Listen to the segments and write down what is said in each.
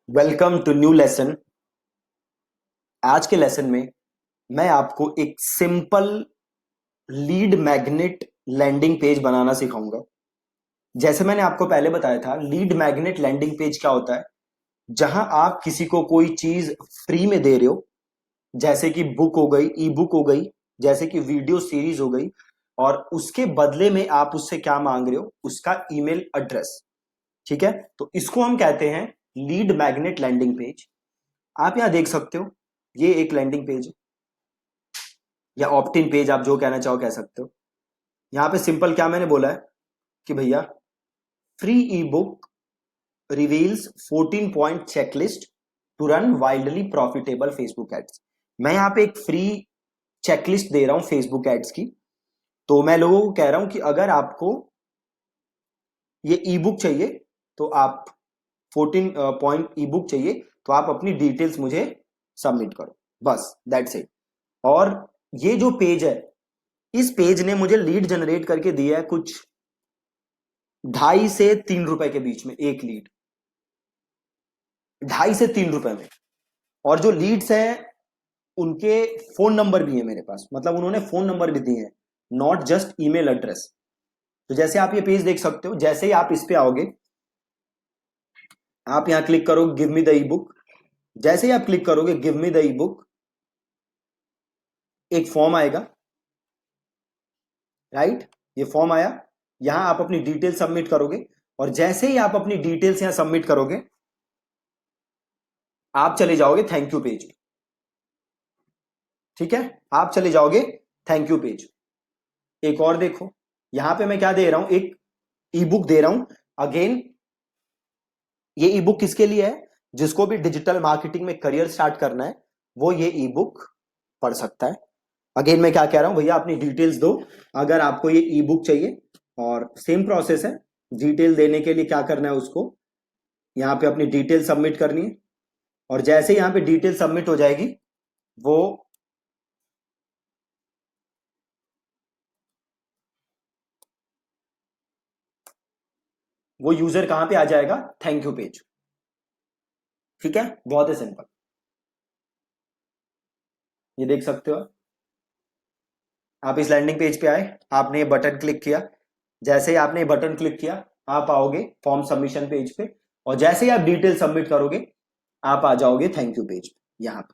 Welcome to new lesson. आज के lesson में मैं आपको एक simple lead magnet landing page बनाना सिखाऊंगा। जैसे मैंने आपको पहले बताया था, लीड मैग्नेट लैंडिंग पेज क्या होता है? जहां आप किसी को कोई चीज फ्री में दे रहे हो, जैसे कि बुक हो गई, ई बुक हो गई, जैसे कि वीडियो सीरीज हो गई, और उसके बदले में आप उससे क्या मांग रहे हो? उसका ईमेल एड्रेस। ठीक है, तो इसको हम कहते हैं लीड मैग्नेट लैंडिंग पेज। आप यहां देख सकते हो, ये एक लैंडिंग पेज है या ऑप्ट इन पेज, आप जो कहना चाहो कह सकते हो। यहां पे सिंपल क्या मैंने बोला है कि भैया, free ebook reveals 14 point checklist to run wildly profitable Facebook ads. मैं यहां पे एक फ्री चेकलिस्ट दे रहा हूं फेसबुक एड्स की। तो मैं लोगों को कह रहा हूं कि अगर आपको ये ई बुक चाहिए तो आप 14 पॉइंट ई बुक चाहिए तो आप अपनी डिटेल्स मुझे सबमिट करो, बस दैट्स इट। और ये जो पेज है, इस पेज ने मुझे लीड जनरेट करके दिया है कुछ 2.5 से 3 रुपए के बीच में, एक लीड 2.5 से 3 रुपए में। और जो लीड्स हैं उनके फोन नंबर भी है मेरे पास, मतलब उन्होंने फोन नंबर भी दिए हैं, नॉट जस्ट ईमेल एड्रेस। तो जैसे आप ये पेज देख सकते हो, जैसे ही आप इस पे आओगे, आप यहां क्लिक करो give me the E book. जैसे ही आप क्लिक करोगे give me the E book, एक फॉर्म आएगा, राइट? ये फॉर्म आया, यहां आप अपनी डिटेल सबमिट करोगे। और जैसे ही आप अपनी डिटेल्स यहां सबमिट करोगे, आप चले जाओगे थैंक यू पेज। ठीक है, आप चले जाओगे थैंक यू पेज। एक और देखो, यहां पे मैं क्या दे रहा हूं, एक ई बुक दे रहा हूं। अगेन, ये ई बुक किसके लिए है? जिसको भी डिजिटल मार्केटिंग में करियर स्टार्ट करना है, वो ये ई बुक पढ़ सकता है। अगेन मैं क्या कह रहा हूं, भैया अपनी डिटेल्स दो अगर आपको ये ई बुक चाहिए। और सेम प्रोसेस है, डिटेल देने के लिए क्या करना है, उसको यहां पे अपनी डिटेल सबमिट करनी है। और जैसे यहां पे डिटेल सबमिट हो जाएगी, वो वो यूजर कहां पे आ जाएगा? Thank you page. ठीक है, बहुत ही सिंपल। ये देख सकते हो, आप इस लैंडिंग पेज पे आए, आपने ये बटन क्लिक किया। जैसे ही आपने ये बटन क्लिक किया, आप आओगे फॉर्म सबमिशन पेज पे। और जैसे ही आप डिटेल सबमिट करोगे, आप आ जाओगे थैंक यू पेज पे, यहां पे।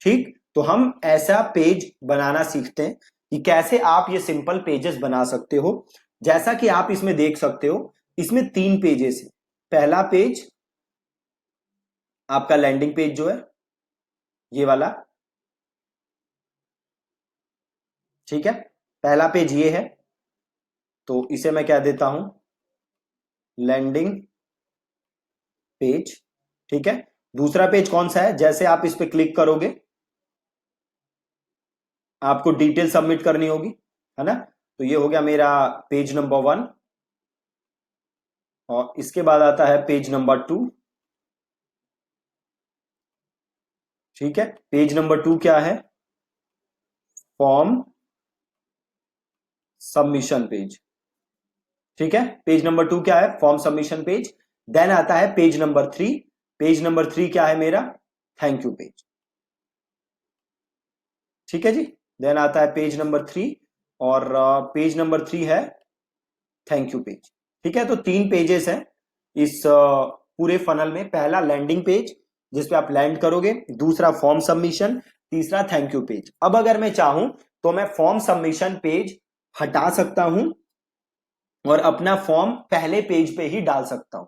ठीक, तो हम ऐसा पेज बनाना सीखते हैं कि कैसे आप ये सिंपल पेजेस बना सकते हो। जैसा कि आप इसमें देख सकते हो, इसमें 3 पेजेस है। पहला पेज आपका लैंडिंग पेज जो है, ये वाला। ठीक है, पहला पेज ये है, तो इसे मैं क्या देता हूं, लैंडिंग पेज। ठीक है, दूसरा पेज कौन सा है? जैसे आप इस पे क्लिक करोगे, आपको डिटेल सबमिट करनी होगी, है ना? तो ये हो गया मेरा पेज नंबर 1। और इसके बाद आता है पेज नंबर 2। ठीक है, पेज नंबर 2 क्या है? Form submission page. ठीक है, पेज नंबर 2 क्या है? Form submission page. देन आता है पेज नंबर 3। पेज नंबर 3 क्या है मेरा? Thank you page. ठीक है जी, देन आता है पेज नंबर 3। और पेज नंबर 3 है थैंक यू पेज। ठीक है, तो 3 पेजेस हैं इस पूरे फनल में। पहला लैंडिंग पेज, जिसपे आप लैंड करोगे। दूसरा फॉर्म सबमिशन। तीसरा थैंक यू पेज। अब अगर मैं चाहूं तो मैं फॉर्म सबमिशन पेज हटा सकता हूं और अपना फॉर्म पहले पेज पे ही डाल सकता हूं।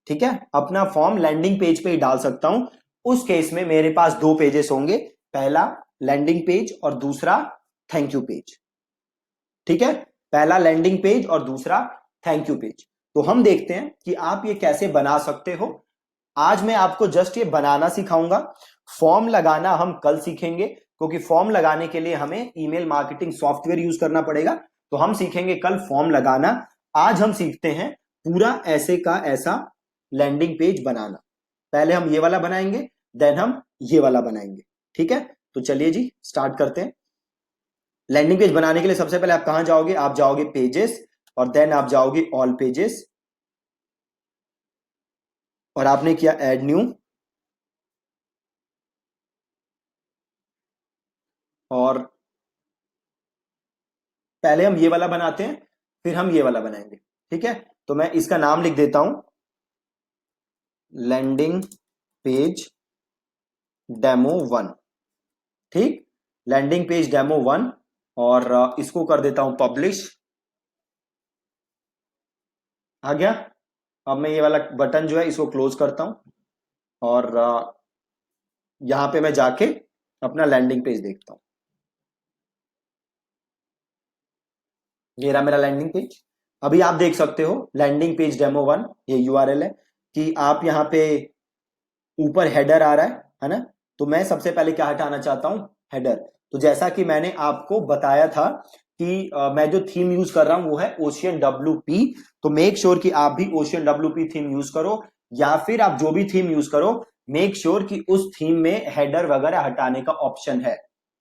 ठीक है, अपना फॉर्म लैंडिंग पेज पे ही डाल सकता हूं। उस केस में मेरे पास 2 पेजेस होंगे, पहला लैंडिंग पेज और दूसरा थैंक यू पेज। ठीक है, पहला लैंडिंग पेज और दूसरा थैंक यू पेज। तो हम देखते हैं कि आप ये कैसे बना सकते हो। आज मैं आपको जस्ट ये बनाना सिखाऊंगा। फॉर्म लगाना हम कल सीखेंगे, क्योंकि फॉर्म लगाने के लिए हमें ईमेल मार्केटिंग सॉफ्टवेयर यूज करना पड़ेगा। तो हम सीखेंगे कल फॉर्म लगाना। आज हम सीखते हैं पूरा ऐसे का ऐसा लैंडिंग पेज बनाना। पहले हम ये वाला बनाएंगे, देन हम ये वाला बनाएंगे। ठीक है, तो चलिए जी स्टार्ट करते हैं। लैंडिंग पेज बनाने के लिए सबसे पहले आप कहां जाओगे? आप जाओगे पेजेस, और देन आप जाओगे ऑल पेजेस। और आपने किया ऐड न्यू, और पहले हम ये वाला बनाते हैं, फिर हम ये वाला बनाएंगे। ठीक है, तो मैं इसका नाम लिख देता हूं, लैंडिंग पेज डेमो 1। ठीक, लैंडिंग पेज डेमो 1, और इसको कर देता हूं पब्लिश। आ गया। अब मैं ये वाला बटन जो है इसको क्लोज करता हूं, और यहां पे मैं जाके अपना लैंडिंग पेज देखता हूं। ये रहा मेरा लैंडिंग पेज। अभी आप देख सकते हो लैंडिंग पेज डेमो 1, ये यूआरएल है, कि आप यहाँ पे ऊपर हेडर आ रहा है ना। तो मैं सबसे पहले क्या हटाना चाहता हूं, हेडर। तो जैसा कि मैंने आपको बताया था कि मैं जो थीम यूज कर रहा हूं वो है ओशियन WP। तो मेक श्योर कि आप भी ओशियन WP थीम यूज करो, या फिर आप जो भी थीम यूज करो, मेक श्योर कि उस थीम में हेडर वगैरह हटाने का ऑप्शन है।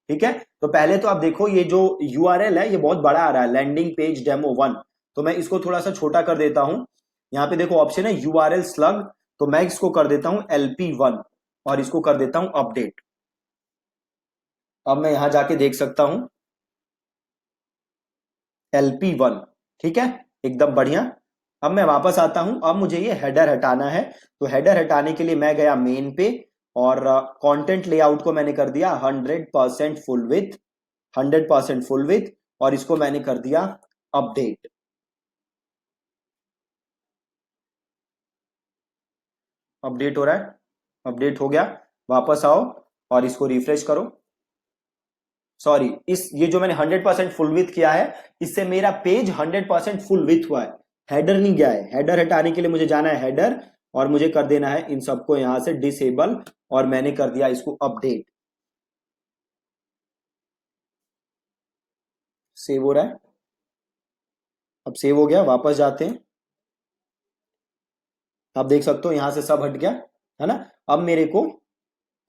ठीक है, तो पहले तो आप देखो ये जो यूआरएल है ये बहुत बड़ा आ रहा है, लैंडिंग पेज डेमो 1। तो मैं इसको थोड़ा सा छोटा कर देता हूं। यहाँ पे देखो ऑप्शन है यूआरएल स्लग, तो मैं इसको कर देता हूं LP1, और इसको कर देता हूं अपडेट। अब मैं यहां जाके देख सकता हूं LP1। ठीक है, एकदम बढ़िया। अब मैं वापस आता हूं, अब मुझे ये हेडर हटाना है। तो हेडर हटाने के लिए मैं गया मेन पे, और कंटेंट लेआउट को मैंने कर दिया 100% फुल विथ, 100% फुल विथ, और इसको मैंने कर दिया अपडेट। अपडेट हो रहा है, अपडेट हो गया। वापस आओ और इसको रिफ्रेश करो। सॉरी, इस ये जो मैंने 100% फुल विथ किया है, इससे मेरा पेज 100% फुल विथ हुआ है, हेडर नहीं गया है। हेडर हटाने के लिए मुझे जाना है हेडर, और मुझे कर देना है इन सबको यहां से डिसेबल, और मैंने कर दिया इसको अपडेट। सेव हो रहा है, अब सेव हो गया। वापस जाते हैं, आप देख सकते हो यहां से सब हट गया, है ना। अब मेरे को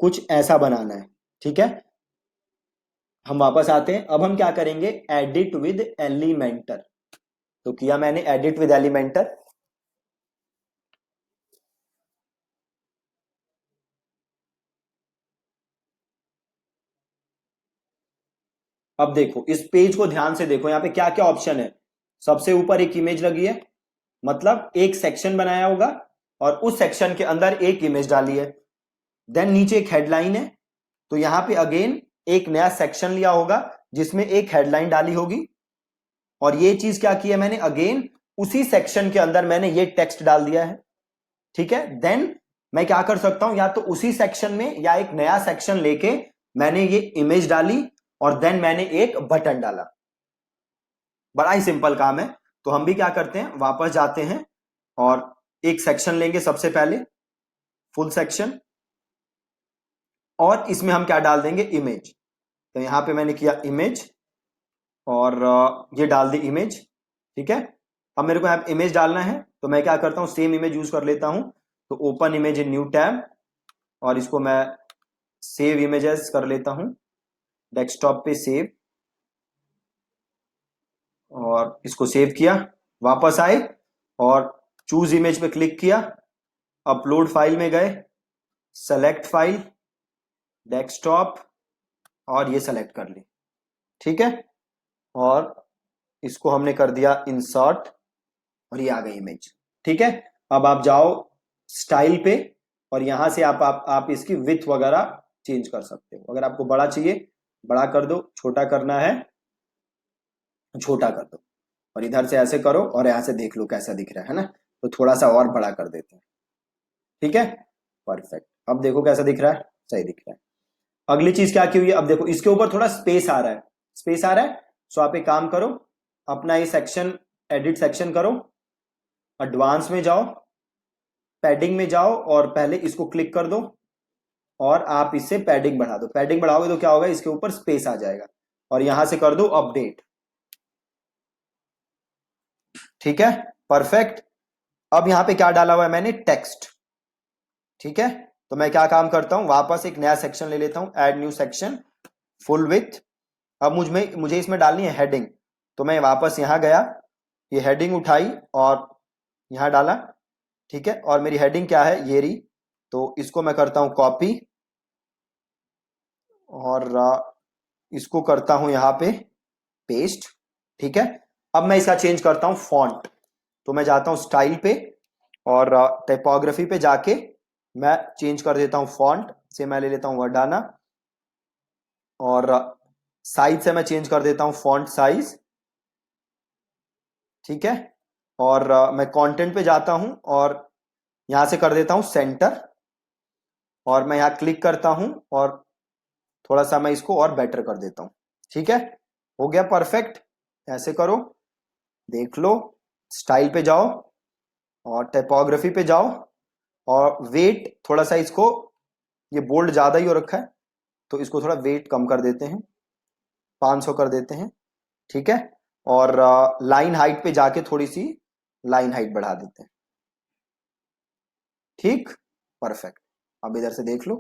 कुछ ऐसा बनाना है। ठीक है, हम वापस आते हैं। अब हम क्या करेंगे, एडिट विद एलिमेंटर। तो किया मैंने एडिट विद एलिमेंटर। अब देखो इस पेज को ध्यान से देखो, यहाँ पे क्या क्या ऑप्शन है। सबसे ऊपर एक इमेज लगी है, मतलब एक सेक्शन बनाया होगा, और उस सेक्शन के अंदर एक इमेज डाली है। देन नीचे एक हेडलाइन है, तो यहां पे अगेन एक नया सेक्शन लिया होगा जिसमें एक हेडलाइन डाली होगी। और ये चीज क्या की है मैंने, अगेन उसी सेक्शन के अंदर मैंने ये टेक्स्ट डाल दिया है। ठीक है, देन मैं क्या कर सकता हूं, या तो उसी सेक्शन में या एक नया सेक्शन लेके मैंने ये इमेज डाली, और देन मैंने एक बटन डाला। बड़ा ही सिंपल काम है। तो हम भी क्या करते हैं, वापस जाते हैं और एक सेक्शन लेंगे सबसे पहले, फुल सेक्शन, और इसमें हम क्या डाल देंगे, इमेज। तो यहां पे मैंने किया इमेज, और ये डाल दी इमेज। ठीक है, अब मेरे को यहाँ इमेज डालना है, तो मैं क्या करता हूँ, सेम इमेज यूज कर लेता हूं। तो open image in new tab, और इसको मैं सेव इमेजेस कर लेता हूं, डेस्कटॉप पे सेव, और इसको सेव किया। वापस आए और चूज इमेज पे क्लिक किया, अपलोड फाइल में गए, सेलेक्ट फाइल, डेस्कटॉप, और ये सेलेक्ट कर ली। ठीक है, और इसको हमने कर दिया इंसर्ट, और ये आ गई इमेज। ठीक है, अब आप जाओ स्टाइल पे, और यहां से आप इसकी विथ वगैरह चेंज कर सकते हो। अगर आपको बड़ा चाहिए बड़ा कर दो, छोटा करना है छोटा कर दो, और इधर से ऐसे करो और यहां से देख लो कैसा दिख रहा है ना। तो थोड़ा सा और बड़ा कर देते हैं। ठीक है, परफेक्ट। अब देखो कैसा दिख रहा है, सही दिख रहा है। अगली चीज क्या की हुई है, अब देखो इसके ऊपर थोड़ा स्पेस आ रहा है, स्पेस आ रहा है। सो आप एक काम करो, अपना ये सेक्शन एडिट सेक्शन करो, एडवांस में जाओ, पैडिंग में जाओ, और पहले इसको क्लिक कर दो, और आप इससे पैडिंग बढ़ा दो। पैडिंग बढ़ाओगे तो क्या होगा, इसके ऊपर स्पेस आ जाएगा, और यहां से कर दो अपडेट। ठीक है, परफेक्ट। अब यहां पे क्या डाला हुआ है मैंने, टेक्स्ट। ठीक है, तो मैं क्या काम करता हूं, वापस एक नया सेक्शन ले लेता हूं, add new section, full with. अब मुझे इसमें डालनी है हेडिंग। तो मैं वापस यहां गया, ये हेडिंग उठाई और यहां डाला। ठीक है, और मेरी हेडिंग क्या है, ये रही। तो इसको मैं करता हूं कॉपी और इसको करता हूं यहां पे पेस्ट। ठीक है, अब मैं इसका चेंज करता हूं फॉन्ट। तो मैं जाता हूं स्टाइल पे और टाइपोग्राफी पे जाके मैं चेंज कर देता हूं फॉन्ट से, मैं ले लेता हूं वर्डाना। और साइज से मैं चेंज कर देता हूं फॉन्ट साइज। ठीक है, और मैं कंटेंट पे जाता हूं और यहां से कर देता हूं सेंटर। और मैं यहां क्लिक करता हूं और थोड़ा सा मैं इसको और बेटर कर देता हूं। ठीक है, हो गया परफेक्ट। ऐसे करो, देख लो। स्टाइल पे जाओ और टाइपोग्राफी पे जाओ और वेट थोड़ा सा इसको, ये बोल्ड ज्यादा ही हो रखा है तो इसको थोड़ा वेट कम कर देते हैं, 500 कर देते हैं। ठीक है, और लाइन हाइट पे जाके थोड़ी सी लाइन हाइट बढ़ा देते हैं। ठीक, परफेक्ट। अब इधर से देख लो।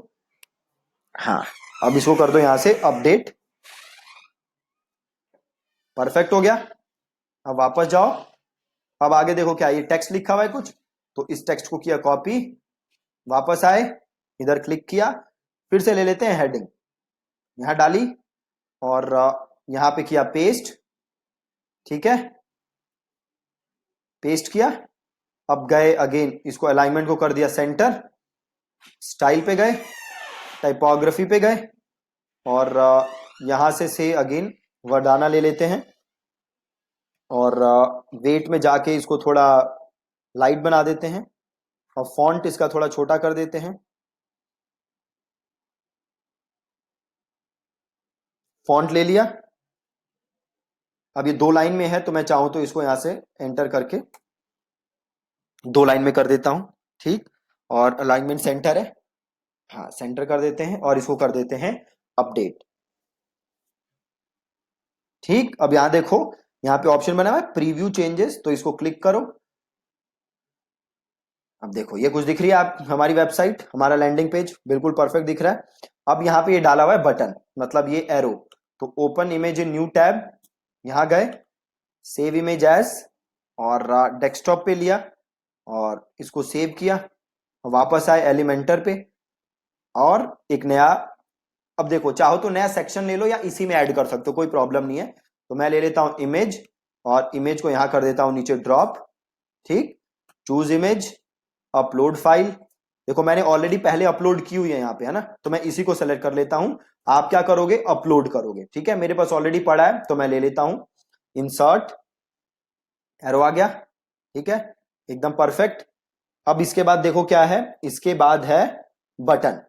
हाँ, अब इसको कर दो यहां से अपडेट। परफेक्ट हो गया। अब वापस जाओ। अब आगे देखो क्या ये टेक्स्ट लिखा हुआ है कुछ, तो इस टेक्स्ट को किया कॉपी, वापस आए, इधर क्लिक किया, फिर से ले लेते हैं हेडिंग, यहां डाली और यहां पे किया पेस्ट। ठीक है, पेस्ट किया। अब गए अगेन, इसको अलाइनमेंट को कर दिया सेंटर, स्टाइल पे गए, टाइपोग्राफी पे गए और यहां से अगेन वर्डाना ले लेते हैं और वेट में जाके इसको थोड़ा लाइट बना देते हैं और फॉन्ट इसका थोड़ा छोटा कर देते हैं। फॉन्ट ले लिया। अब ये 2 लाइन में है तो मैं चाहूं तो इसको यहां से एंटर करके 2 लाइन में कर देता हूं। ठीक, और अलाइनमेंट सेंटर है, हाँ सेंटर कर देते हैं और इसको कर देते हैं अपडेट। ठीक, अब यहां देखो, यहां पे ऑप्शन बना हुआ है प्रीव्यू चेंजेस, तो इसको क्लिक करो। अब देखो ये कुछ दिख रही है, आप हमारी वेबसाइट, हमारा लैंडिंग पेज बिल्कुल परफेक्ट दिख रहा है। अब यहाँ पे ये डाला हुआ है बटन, मतलब ये एरो। तो open image in new tab, यहां गए, सेव इमेज एज और डेस्कटॉप पे लिया और इसको सेव किया, वापस आए एलिमेंटर पे और एक नया, अब देखो चाहो तो नया सेक्शन ले लो या इसी में ऐड कर सकते हो, कोई प्रॉब्लम नहीं है। तो मैं ले लेता हूं इमेज और इमेज को यहां कर देता हूं नीचे ड्रॉप। ठीक, चूज इमेज, अपलोड फाइल। देखो मैंने ऑलरेडी पहले अपलोड की हुई है यहाँ पे, है ना, तो मैं इसी को सेलेक्ट कर लेता हूं। आप क्या करोगे, अपलोड करोगे। ठीक है, मेरे पास ऑलरेडी पड़ा है तो मैं ले लेता हूं, इंसर्ट, एरो आ गया। ठीक है, एकदम परफेक्ट। अब इसके बाद देखो क्या है, इसके बाद है बटन।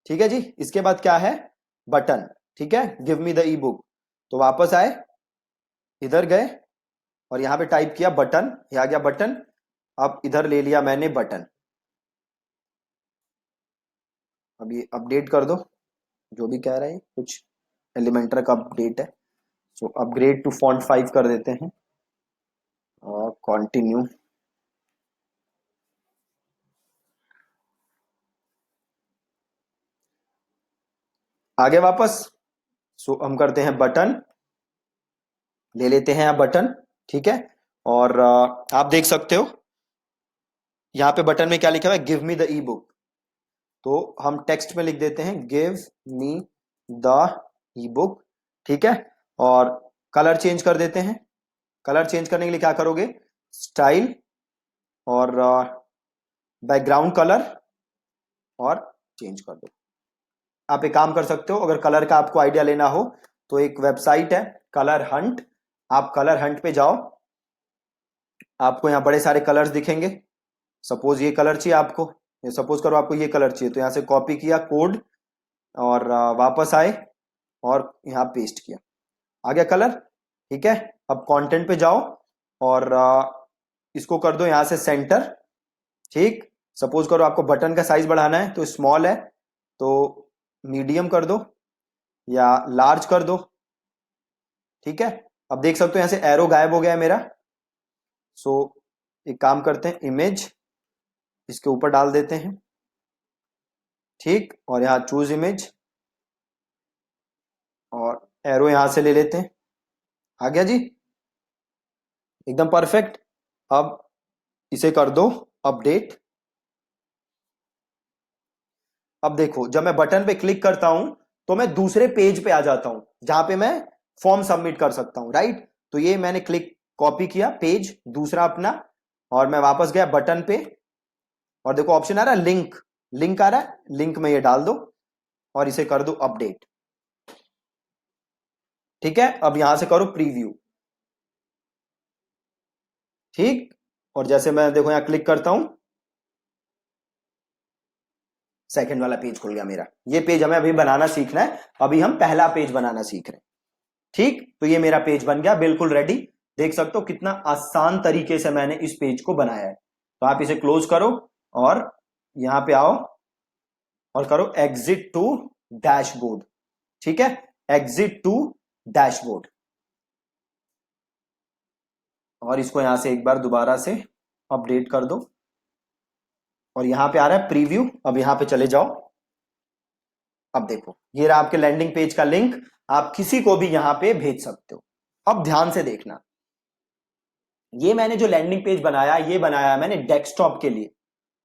ठीक है जी, इसके बाद क्या है, बटन। ठीक है, give me the E book. तो वापस आए, इधर गए और यहां पे टाइप किया बटन, ये आ गया बटन। अब इधर ले लिया मैंने बटन। अब ये अपडेट कर दो, जो भी कह रहे हैं कुछ एलिमेंटर का अपडेट है। सो अपग्रेड टू फॉन्ट 5 कर देते हैं और कंटिन्यू। आगे वापस, सो हम करते हैं बटन, ले लेते हैं आप बटन। ठीक है, और आप देख सकते हो यहाँ पे बटन में क्या लिखा हुआ है, give me the E book. तो हम टेक्स्ट में लिख देते हैं give me the E book. ठीक है, और कलर चेंज कर देते हैं। कलर चेंज करने के लिए क्या करोगे, स्टाइल और बैकग्राउंड कलर और चेंज कर दो। आप एक काम कर सकते हो, अगर कलर का आपको आइडिया लेना हो तो एक वेबसाइट है कलर हंट, आप कलर हंट पे जाओ, आपको यहाँ बड़े सारे कलर्स दिखेंगे। सपोज ये कलर चाहिए आपको, सपोज करो आपको ये कलर चाहिए, तो यहाँ से कॉपी किया कोड और वापस आए और यहाँ पेस्ट किया, आ गया कलर। ठीक है, अब कंटेंट पे जाओ और इसको कर दो यहाँ से सेंटर। ठीक, सपोज करो आपको बटन का साइज बढ़ाना है तो स्मॉल है, तो मीडियम कर दो या लार्ज कर दो। ठीक है, अब देख सकते हो यहां से एरो गायब हो गया है मेरा। सो एक काम करते हैं, इमेज इसके ऊपर डाल देते हैं। ठीक, और यहाँ चूज इमेज और एरो यहां से ले लेते हैं, आ गया जी, एकदम परफेक्ट। अब इसे कर दो अपडेट। अब देखो जब मैं बटन पे क्लिक करता हूं तो मैं दूसरे पेज पे आ जाता हूं जहां पे मैं फॉर्म सबमिट कर सकता हूं, राइट। तो ये मैंने क्लिक कॉपी किया पेज दूसरा अपना, और मैं वापस गया बटन पे, और देखो ऑप्शन आ रहा है लिंक, लिंक आ रहा है, लिंक में ये डाल दो और इसे कर दो अपडेट। ठीक है, अब यहां से करो प्रीव्यू। ठीक, और जैसे मैं देखो यहां क्लिक करता हूं, सेकंड वाला पेज खुल गया मेरा। ये पेज हमें अभी बनाना सीखना है, अभी हम पहला पेज बनाना सीख रहे हैं। ठीक, तो ये मेरा पेज बन गया बिल्कुल रेडी। देख सकते हो कितना आसान तरीके से मैंने इस पेज को बनाया है। तो आप इसे क्लोज करो और यहां पे आओ और करो एग्जिट टू डैशबोर्ड। ठीक है, एग्जिट टू डैशबोर्ड, और इसको यहां से एक बार दोबारा से अपडेट कर दो, और यहां पे आ रहा है प्रीव्यू। अब यहां पे चले जाओ, अब देखो ये रहा आपके लैंडिंग पेज का लिंक, आप किसी को भी यहां पे भेज सकते हो। अब ध्यान से देखना, ये मैंने जो लैंडिंग पेज बनाया ये बनाया मैंने डेस्कटॉप के लिए।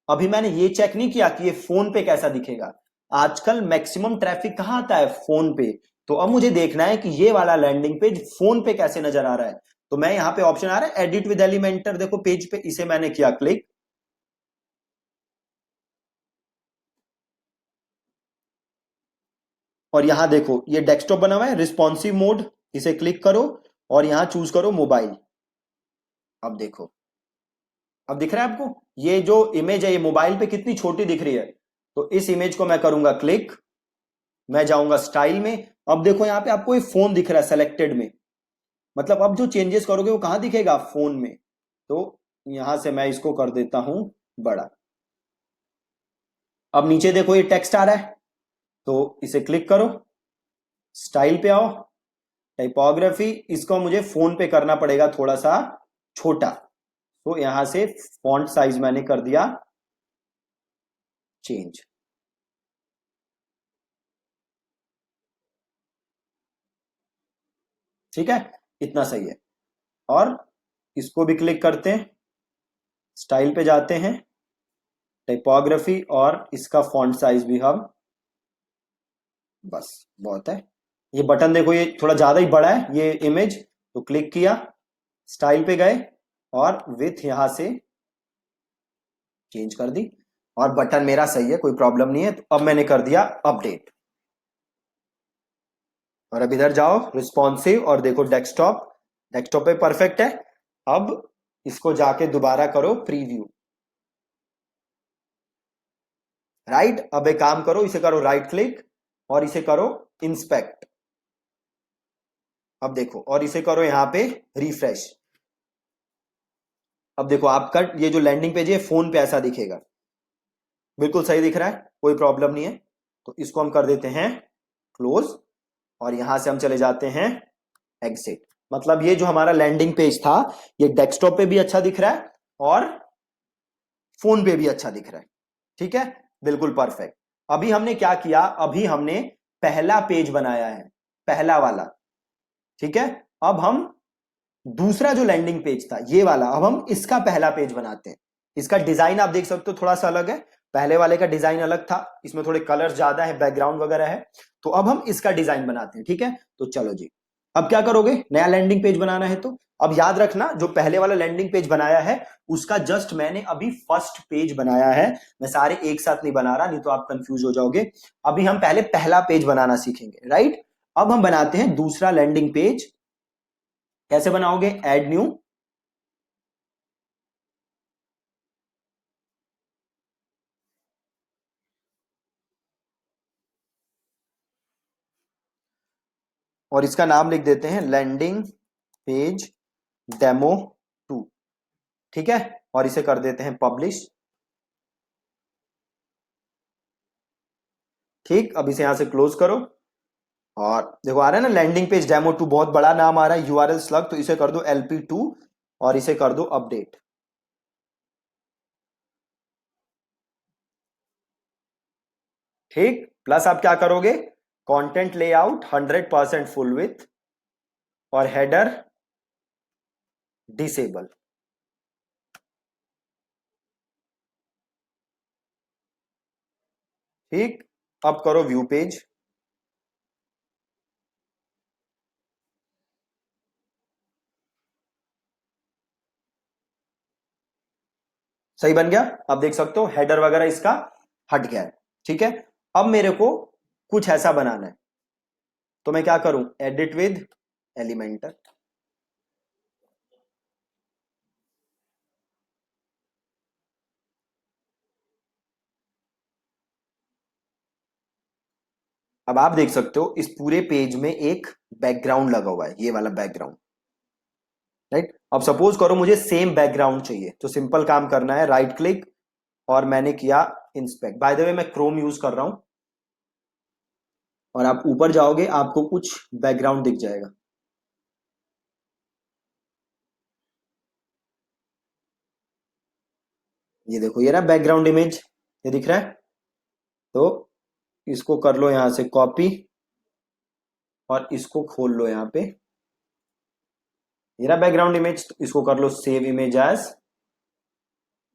अभी मैंने ये चेक नहीं किया कि ये फोन पे कैसा दिखेगा। आजकल मैक्सिमम ट्रैफिक कहां आता है, फोन पे। तो अब मुझे देखना है कि ये वाला लैंडिंग पेज फोन पे कैसे नजर आ रहा है। तो मैं यहां पे ऑप्शन आ रहा है एडिट विद एलिमेंटर, देखो पेज पे, इसे मैंने किया क्लिक, और यहां देखो ये डेस्कटॉप बना हुआ है रिस्पॉन्सिव मोड, इसे क्लिक करो और यहां चूज करो मोबाइल। अब देखो, अब दिख रहा है आपको ये जो इमेज है ये मोबाइल पे कितनी छोटी दिख रही है। तो इस इमेज को मैं करूंगा क्लिक, मैं जाऊंगा स्टाइल में। अब देखो यहां पे आपको ये फोन दिख रहा है सेलेक्टेड में, मतलब अब जो चेंजेस करोगे वो कहां दिखेगा, फोन में। तो यहां से मैं इसको कर देता हूं बड़ा। अब नीचे देखो ये टेक्स्ट आ रहा है, तो इसे क्लिक करो, स्टाइल पे आओ, टाइपोग्राफी, इसको मुझे फोन पे करना पड़ेगा थोड़ा सा छोटा। तो यहां से फॉन्ट साइज मैंने कर दिया चेंज। ठीक है, इतना सही है। और इसको भी क्लिक करते हैं, स्टाइल पे जाते हैं, टाइपोग्राफी, और इसका फॉन्ट साइज भी हम, बस बहुत है। ये बटन देखो ये थोड़ा ज्यादा ही बड़ा है ये इमेज, तो क्लिक किया, स्टाइल पे गए, और विथ यहां से चेंज कर दी, और बटन मेरा सही है, कोई प्रॉब्लम नहीं है। तो अब मैंने कर दिया अपडेट, और अब इधर जाओ रिस्पॉन्सिव और देखो डेस्कटॉप, डेस्कटॉप पे परफेक्ट है। अब इसको जाके दोबारा करो प्रीव्यू, राइट। अब एक काम करो, इसे करो राइट क्लिक और इसे करो इंस्पेक्ट। अब देखो, और इसे करो यहां पे रिफ्रेश। अब देखो आपका ये जो लैंडिंग पेज है फोन पे ऐसा दिखेगा, बिल्कुल सही दिख रहा है, कोई प्रॉब्लम नहीं है। तो इसको हम कर देते हैं क्लोज, और यहां से हम चले जाते हैं एग्जिट। मतलब ये जो हमारा लैंडिंग पेज था ये डेस्कटॉप पे भी अच्छा दिख रहा है और फोन पे भी अच्छा दिख रहा है। ठीक है, बिल्कुल परफेक्ट। अभी हमने क्या किया, अभी हमने पहला पेज बनाया है, पहला वाला। ठीक है, अब हम दूसरा जो लैंडिंग पेज था ये वाला, अब हम इसका पहला पेज बनाते हैं। इसका डिजाइन आप देख सकते हो थोड़ा सा अलग है, पहले वाले का डिजाइन अलग था, इसमें थोड़े कलर्स ज्यादा है, बैकग्राउंड वगैरह है। तो अब हम इसका डिजाइन बनाते हैं। ठीक है, तो चलो जी, अब क्या करोगे, नया लैंडिंग पेज बनाना है तो अब याद रखना जो पहले वाला लैंडिंग पेज बनाया है उसका जस्ट मैंने अभी फर्स्ट पेज बनाया है, मैं सारे एक साथ नहीं बना रहा, नहीं तो आप कंफ्यूज हो जाओगे। अभी हम पहले पहला पेज बनाना सीखेंगे, राइट। अब हम बनाते हैं दूसरा लैंडिंग पेज। कैसे बनाओगे, ऐड न्यू, और इसका नाम लिख देते हैं लैंडिंग पेज डेमो 2। ठीक है, और इसे कर देते हैं पब्लिश। ठीक, अब इसे यहां से क्लोज करो, और देखो आ रहा है ना लैंडिंग पेज डेमो 2, बहुत बड़ा नाम आ रहा है यूआरएल स्लग, तो इसे कर दो LP2 और इसे कर दो अपडेट। ठीक, प्लस आप क्या करोगे, कंटेंट लेआउट 100% फुल विथ, और हेडर डिसेबल। ठीक, अब करो व्यू पेज। सही बन गया। अब देख सकते हो हेडर वगैरह इसका हट गया है। ठीक है, अब मेरे को कुछ ऐसा बनाना है, तो मैं क्या करूं, एडिट विद एलिमेंटर। अब आप देख सकते हो इस पूरे पेज में एक बैकग्राउंड लगा हुआ है, ये वाला बैकग्राउंड। राइट, अब सपोज करो मुझे सेम बैकग्राउंड चाहिए, तो सिंपल काम करना है, राइट क्लिक और मैंने किया इंस्पेक्ट। बाय द वे मैं क्रोम यूज कर रहा हूं, और आप ऊपर जाओगे आपको कुछ बैकग्राउंड दिख जाएगा। ये देखो, ये रहा बैकग्राउंड इमेज, ये दिख रहा है। तो इसको कर लो यहां से कॉपी, और इसको खोल लो यहां पे, ये रहा बैकग्राउंड इमेज। तो इसको कर लो save image as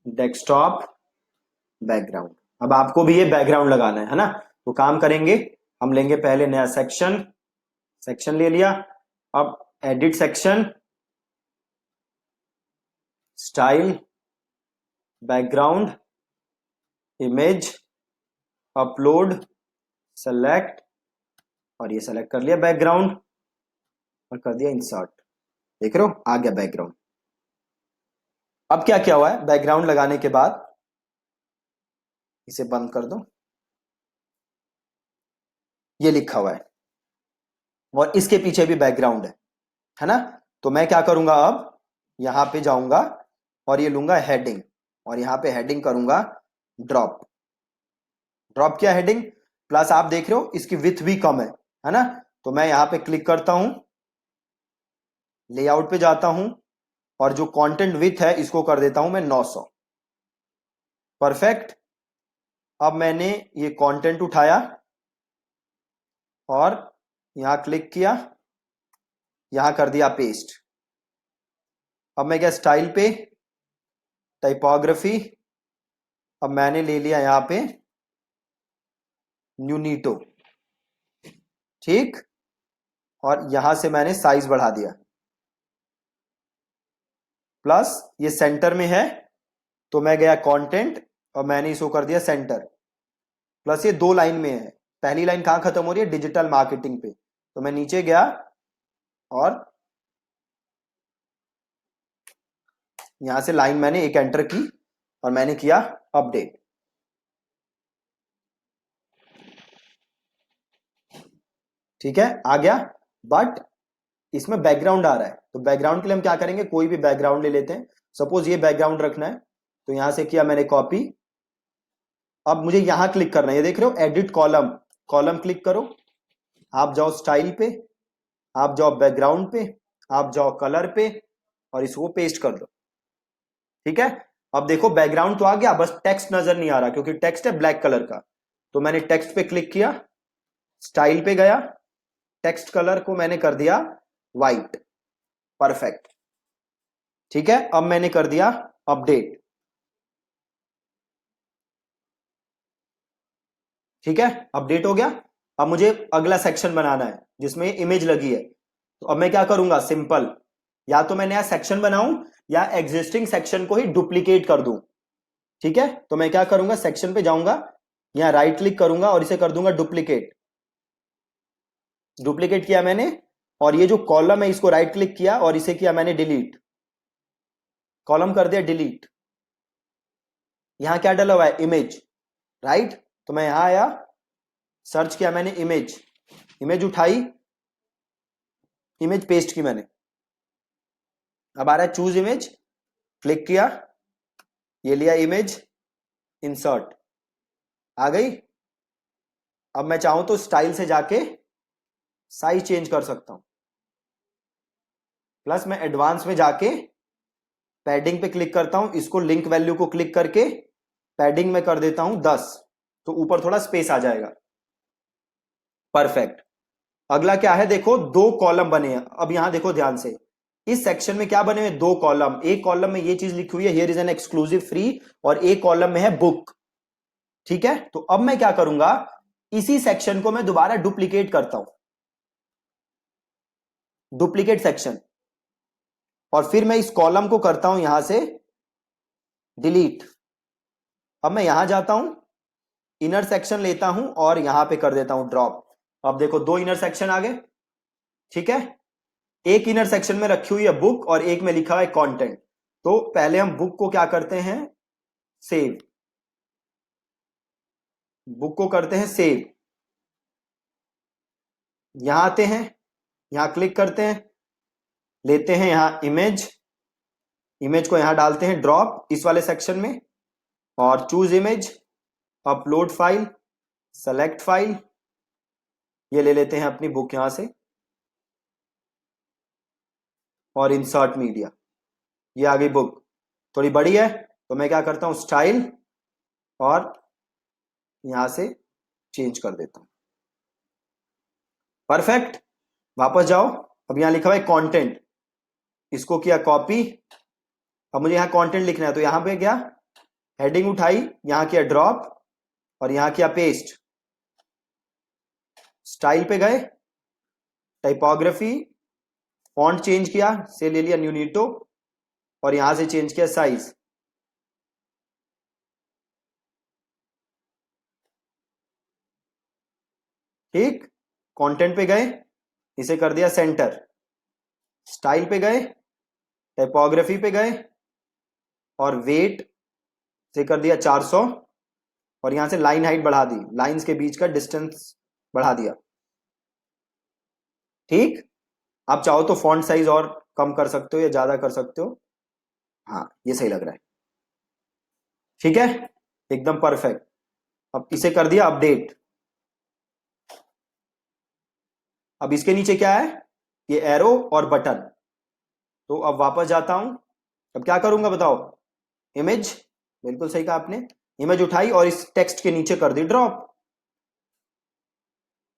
desktop background. अब आपको भी ये बैकग्राउंड लगाना है ना। तो काम करेंगे, हम लेंगे पहले नया सेक्शन, सेक्शन ले लिया। अब edit section, style, background, image, upload, select, और ये सेलेक्ट कर लिया बैकग्राउंड, और कर दिया इंसर्ट। देख रहे हो आ गया बैकग्राउंड। अब क्या क्या हुआ है, बैकग्राउंड लगाने के बाद इसे बंद कर दो, ये लिखा हुआ है, और इसके पीछे भी बैकग्राउंड है ना। तो मैं क्या करूंगा, अब यहां पे जाऊंगा और ये लूंगा हेडिंग, और यहां पे हेडिंग करूंगा ड्रॉप। ड्रॉप क्या हेडिंग, प्लस आप देख रहे हो इसकी विथ भी कम है ना। तो मैं यहां पे क्लिक करता हूं, लेआउट पे जाता हूं, और जो कंटेंट विथ है इसको कर देता हूं मैं 900। परफेक्ट। अब मैंने ये कंटेंट उठाया और यहां क्लिक किया, यहां कर दिया पेस्ट। अब मैं क्या, स्टाइल पे, टाइपोग्राफी, अब मैंने ले लिया यहां पे न्यूनीटो। ठीक, और यहां से मैंने साइज बढ़ा दिया, प्लस ये सेंटर में है, तो मैं गया कंटेंट और मैंने इसको कर दिया सेंटर। प्लस ये दो लाइन में है, पहली लाइन कहां खत्म हो रही है, डिजिटल मार्केटिंग पे। तो मैं नीचे गया और यहां से लाइन मैंने एक एंटर की, और मैंने किया अपडेट। ठीक है, आ गया। बट इसमें बैकग्राउंड आ रहा है, तो बैकग्राउंड के लिए हम क्या करेंगे, कोई भी बैकग्राउंड ले लेते हैं। सपोज ये बैकग्राउंड रखना है, तो यहां से किया मैंने कॉपी। अब मुझे यहां क्लिक करना है, ये देख रहे हो एडिट कॉलम, कॉलम क्लिक करो, आप जाओ स्टाइल पे, आप जाओ बैकग्राउंड पे, आप जाओ कलर पे, और इसको पेस्ट कर दो। ठीक है, अब देखो बैकग्राउंड तो आ गया, बस टेक्स्ट नजर नहीं आ रहा, क्योंकि टेक्स्ट है ब्लैक कलर का। तो मैंने टेक्स्ट पे क्लिक किया, स्टाइल पे गया, टेक्स्ट कलर को मैंने कर दिया व्हाइट। परफेक्ट। ठीक है, अब मैंने कर दिया अपडेट। ठीक है, अपडेट हो गया। अब मुझे अगला सेक्शन बनाना है जिसमें इमेज लगी है। तो अब मैं क्या करूंगा, सिंपल, या तो मैं नया सेक्शन बनाऊं या एग्जिस्टिंग सेक्शन को ही डुप्लीकेट कर दूं। ठीक है, तो मैं क्या करूंगा, सेक्शन पे जाऊंगा, यहां राइट क्लिक करूंगा और इसे कर दूंगा डुप्लीकेट। डुप्लीकेट किया मैंने, और ये जो कॉलम है इसको राइट क्लिक किया और इसे किया मैंने डिलीट, कॉलम कर दिया डिलीट। यहां क्या डला हुआ है, इमेज। राइट, तो मैं यहां आया, सर्च किया मैंने इमेज, इमेज उठाई, इमेज पेस्ट की मैंने। अब आ रहा है चूज इमेज, क्लिक किया, ये लिया इमेज, इंसर्ट, आ गई। अब मैं चाहूं तो स्टाइल से जाके साइज चेंज कर सकता हूं, प्लस मैं एडवांस में जाके पैडिंग पे क्लिक करता हूं, इसको लिंक वैल्यू को क्लिक करके पैडिंग में कर देता हूं 10, तो ऊपर थोड़ा स्पेस आ जाएगा। परफेक्ट। अगला क्या है, देखो दो कॉलम बने हैं। अब यहां देखो ध्यान से, इस सेक्शन में क्या बने हुए, दो कॉलम। एक कॉलम में ये चीज लिखी हुई है, here is an exclusive free, और एक कॉलम में है बुक। ठीक है, तो अब मैं क्या करूंगा, इसी सेक्शन को मैं दोबारा डुप्लीकेट करता हूं, डुप्लीकेट सेक्शन, और फिर मैं इस कॉलम को करता हूं यहां से डिलीट। अब मैं यहां जाता हूं, इनर सेक्शन लेता हूं और यहां पे कर देता हूं ड्रॉप। अब देखो दो इनर सेक्शन आ गए, ठीक है। एक इनर सेक्शन में रखी हुई है बुक और एक में लिखा है कंटेंट। तो पहले हम बुक को क्या करते हैं, सेव, बुक को करते हैं सेव। यहां आते हैं, यहां क्लिक करते हैं, लेते हैं यहां इमेज, इमेज को यहां डालते हैं ड्रॉप इस वाले सेक्शन में, और choose image, upload file, select file, ये ले लेते हैं अपनी बुक यहां से, और इंसर्ट मीडिया, ये आ गई बुक। थोड़ी बड़ी है तो मैं क्या करता हूं, स्टाइल, और यहां से चेंज कर देता हूं। परफेक्ट, वापस जाओ। अब यहां लिखा हुआ है कंटेंट, इसको किया कॉपी। अब मुझे यहां कंटेंट लिखना है तो यहां पे गया, हेडिंग उठाई, यहां किया ड्रॉप और यहां किया पेस्ट। स्टाइल पे गए, टाइपोग्राफी, फॉन्ट चेंज किया, से ले लिया न्यूनीटो, और यहां से चेंज किया साइज। ठीक, कंटेंट पे गए, इसे कर दिया सेंटर। स्टाइल पे गए, टाइपोग्राफी पे गए, और वेट से कर दिया 400, और यहां से लाइन हाइट बढ़ा दी, लाइंस के बीच का डिस्टेंस बढ़ा दिया। ठीक, आप चाहो तो फॉन्ट साइज और कम कर सकते हो या ज्यादा कर सकते हो। हाँ, ये सही लग रहा है, ठीक है, एकदम परफेक्ट। अब इसे कर दिया अपडेट। अब इसके नीचे क्या है, ये एरो और बटन। तो अब वापस जाता हूं, अब क्या करूंगा बताओ, इमेज, बिल्कुल सही कहा आपने, इमेज उठाई और इस टेक्स्ट के नीचे कर दी drop.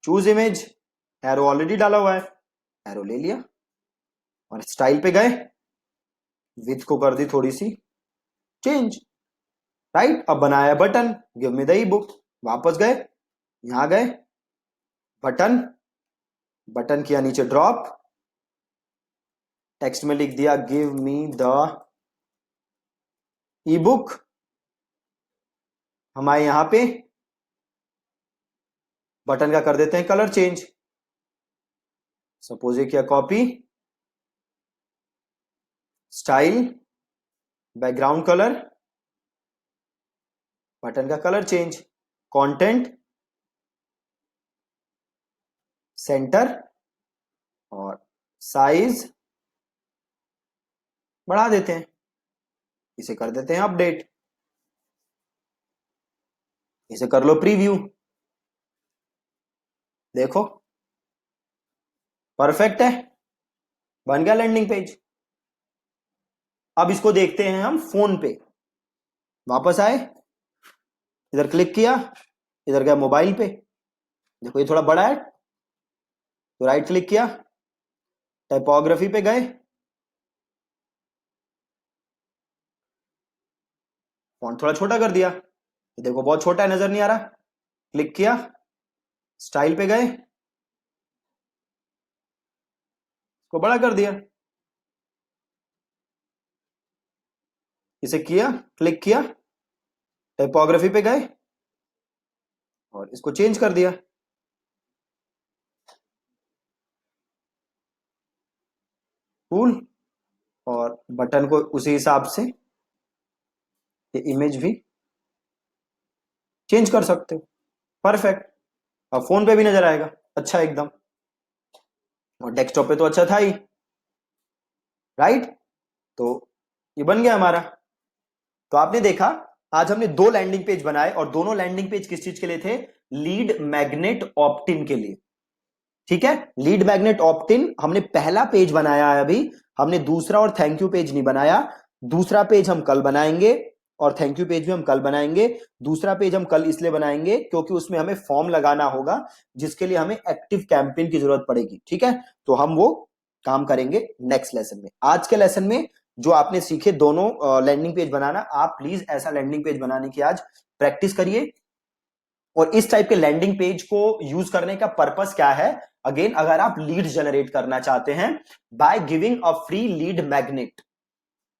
Choose image, arrow already डाला हुआ है, एरो ले लिया, और स्टाइल पे गए, विड्थ को कर दी थोड़ी सी चेंज। राइट, अब बनाया button, give me the E book. वापस गए, यहां गए, बटन, बटन किया नीचे ड्रॉप, टेक्स्ट में लिख दिया give me the E book. हम आए यहां पे, बटन का कर देते हैं कलर चेंज, सपोज ये किया copy, style, background colour, button का कलर चेंज, कंटेंट, सेंटर, और साइज बढ़ा देते हैं, इसे कर देते हैं अपडेट। इसे कर लो प्रीव्यू, देखो परफेक्ट है, बन गया लैंडिंग पेज। अब इसको देखते हैं हम फोन पे। वापस आए, इधर क्लिक किया, इधर गया मोबाइल पे, देखो ये थोड़ा बड़ा है तो राइट क्लिक किया, टाइपोग्राफी पे गए, फॉन्ट थोड़ा छोटा कर दिया, ये देखो बहुत छोटा है, नजर नहीं आ रहा। क्लिक किया, स्टाइल पे गए, इसको बड़ा कर दिया, इसे किया, क्लिक किया, टाइपोग्राफी पे गए और इसको चेंज कर दिया। कूल, और बटन को उसी हिसाब से ये इमेज भी चेंज कर सकते हो। परफेक्ट, अब फोन पे भी नजर आएगा अच्छा एकदम, और डेस्कटॉप पे तो अच्छा था ही। राइट, तो ये बन गया हमारा। तो आपने देखा, आज हमने दो लैंडिंग पेज बनाए और दोनों लैंडिंग पेज किस चीज के लिए थे, लीड मैग्नेट ऑप्टिन के लिए। ठीक है, लीड मैग्नेट ऑप्टिन हमने पहला पेज बनाया है अभी, हमने दूसरा और थैंक यू पेज नहीं बनाया। दूसरा पेज हम कल बनाएंगे और थैंक यू पेज भी हम कल बनाएंगे। दूसरा पेज हम कल इसलिए बनाएंगे क्योंकि उसमें हमें फॉर्म लगाना होगा जिसके लिए हमें एक्टिव कैंपेन की जरूरत पड़ेगी। ठीक है, तो हम वो काम करेंगे नेक्स्ट लेसन में। आज के लेसन में जो आपने सीखे दोनों लैंडिंग पेज बनाना, आप प्लीज ऐसा लैंडिंग पेज बनाने की आज प्रैक्टिस करिए। और इस टाइप के लैंडिंग पेज को यूज करने का पर्पस क्या है? अगेन, अगर आप लीड जनरेट करना चाहते हैं by giving a free lead magnet,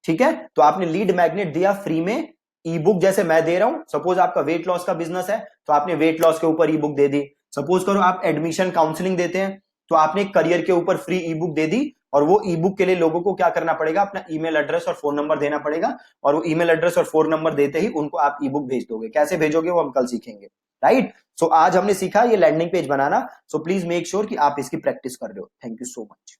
ठीक है, तो आपने लीड मैग्नेट दिया फ्री में, ई बुक जैसे मैं दे रहा हूं, सपोज आपका वेट लॉस का बिजनेस है तो आपने वेट लॉस के ऊपर ई बुक दे दी। सपोज करो आप एडमिशन काउंसलिंग देते हैं तो आपने करियर के ऊपर फ्री ई बुक दे दी, और वो ई बुक के लिए लोगों को क्या करना पड़ेगा? अपना ईमेल एड्रेस और फोन नंबर देना पड़ेगा, और वो ईमेल एड्रेस और फोन नंबर देते ही उनको आप ई बुक भेज दोगे। कैसे भेजोगे वो हम कल सीखेंगे, राइट? सो आज हमने सीखा ये लैंडिंग पेज बनाना। सो प्लीज मेक श्योर कि आप इसकी प्रैक्टिस कर रहे हो। Thank you so much.